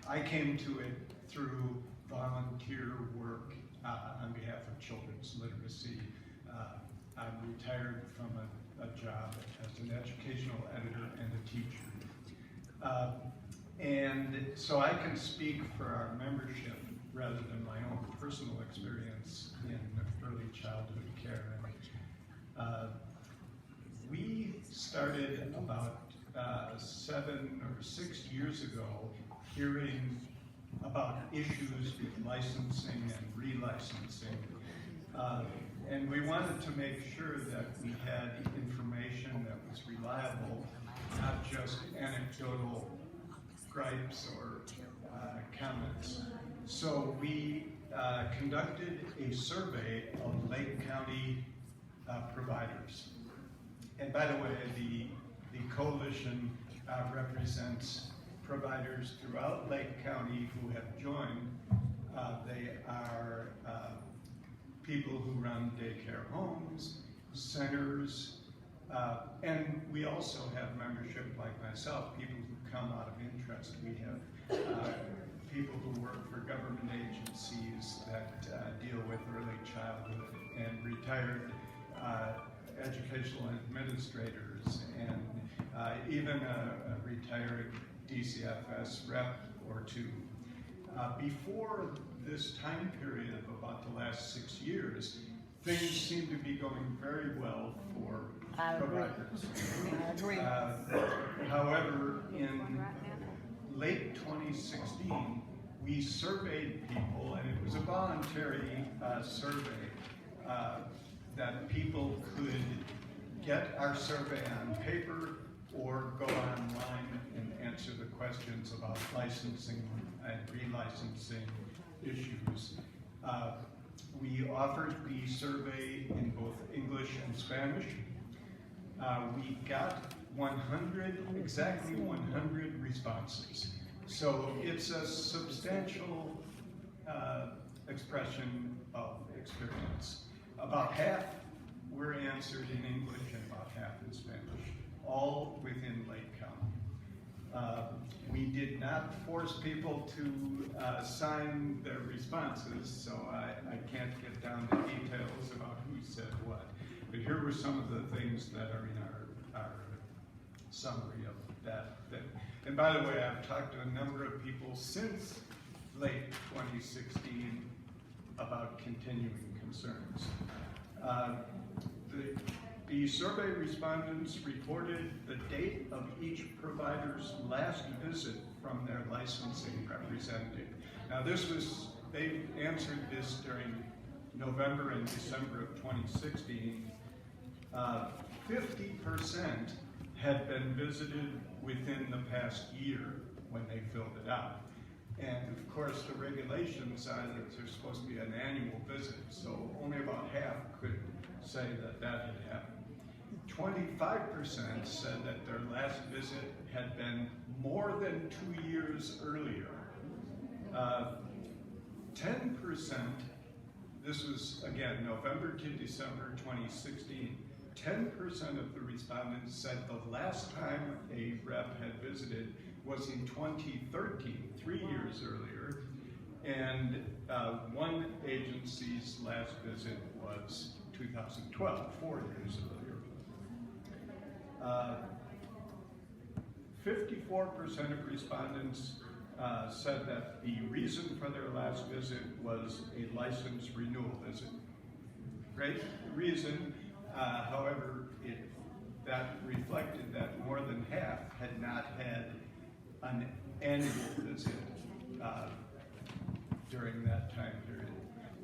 I came to it through volunteer work on behalf of children's literacy. I'm retired from a job as an educational editor and a teacher. And so I can speak for our membership rather than my own personal experience in early childhood care. We started about 7 or 6 years ago hearing about issues with licensing and relicensing. And we wanted to make sure that we had information that was reliable, not just anecdotal gripes or comments. So we conducted a survey of Lake County providers. And by the way, the coalition represents providers throughout Lake County who have joined. They are people who run daycare homes, centers, and we also have membership like myself, people who come out of interest. We have people who work for government agencies that deal with early childhood, and retired educational administrators, and even a retired DCFS rep or two. Before this time period of about the last 6 years, things seem to be going very well for providers. I agree. However, in late 2016, we surveyed people, and it was a voluntary survey that people could get our survey on paper or go online and answer the questions about licensing and relicensing issues. We offered the survey in both English and Spanish. We got exactly 100 responses. So it's a substantial expression of experience. About half were answered in English and about half in Spanish, all within Lake County. We did not force people to sign their responses, so I can't get down to details about who said what. But here were some of the things that are in our summary of that thing. And by the way, I've talked to a number of people since late 2016 about continuing concerns. The survey respondents reported the date of each provider's last visit from their licensing representative. Now they answered this during November and December of 2016. 50% had been visited within the past year when they filled it out. And of course, the regulations are that there's supposed to be an annual visit, so only about half could say that that had happened. 25% said that their last visit had been more than 2 years earlier. 10%, this was again November to December 2016, 10% of the respondents said the last time a rep had visited was in 2013, 3 years earlier, and one agency's last visit was 2012, 4 years earlier. 54% of respondents said that the reason for their last visit was a license renewal visit. Great reason, however, that reflected that more than half had not had an annual visit during that time period.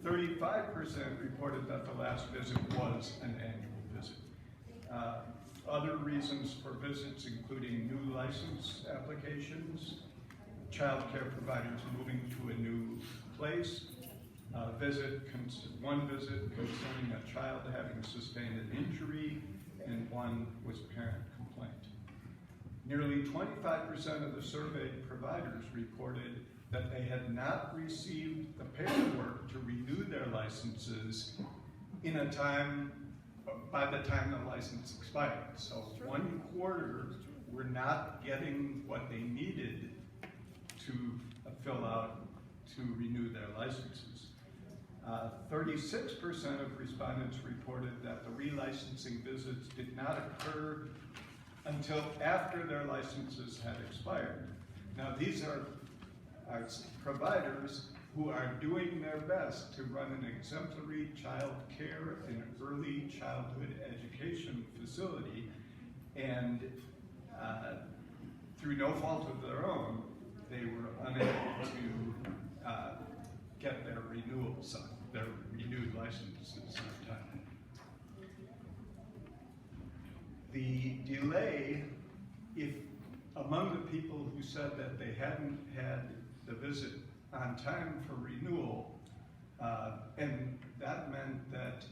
35% reported that the last visit was an annual visit. Other reasons for visits including new license applications, child care providers moving to a new place, one visit concerning a child having sustained an injury, and one was parent complaint. Nearly 25% of the surveyed providers reported that they had not received the paperwork to renew their licenses by the time the license expired. So 1/4 were not getting what they needed to fill out to renew their licenses. 36% of respondents reported that the relicensing visits did not occur until after their licenses had expired. Now, these are providers who are doing their best to run an exemplary child care and early childhood education facility, and through no fault of their own, they were unable to get their renewals, their renewed licenses on time. The delay, if among the people who said that they hadn't had the visit on time for renewal, and that meant that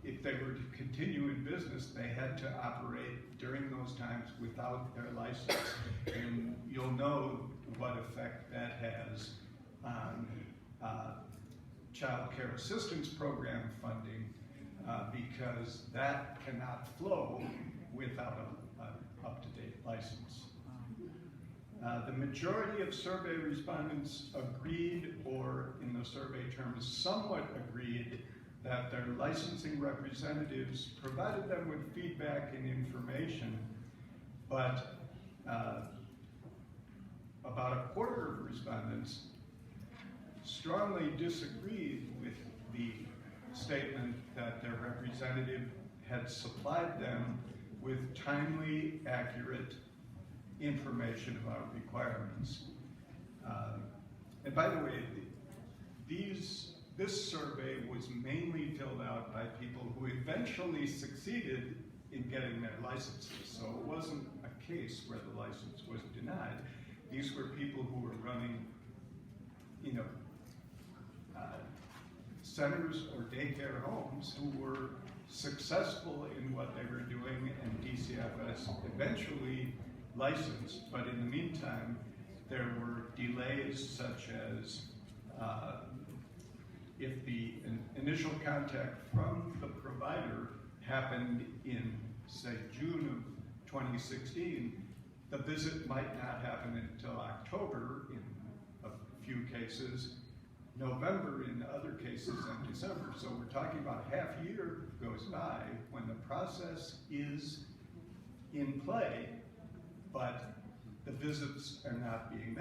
if they were to continue in business, they had to operate during those times without their license. And you'll know what effect that has on child care assistance program funding, because that cannot flow without an up-to-date license. The majority of survey respondents agreed, or in the survey terms, somewhat agreed, that their licensing representatives provided them with feedback and information, but about a quarter of respondents strongly disagreed with the statement that their representative had supplied them with timely, accurate information about requirements. And by the way, this survey was mainly filled out by people who eventually succeeded in getting their licenses. So it wasn't a case where the license was denied. These were people who were running, centers or daycare homes who were successful in what they were doing, and DCFS eventually licensed. But in the meantime, there were delays such as if the initial contact from the provider happened in, say, June of 2016, the visit might not happen until October in a few cases, November in other cases, and December. So we're talking about half a year goes by when the process is in play, but the visits are not being made.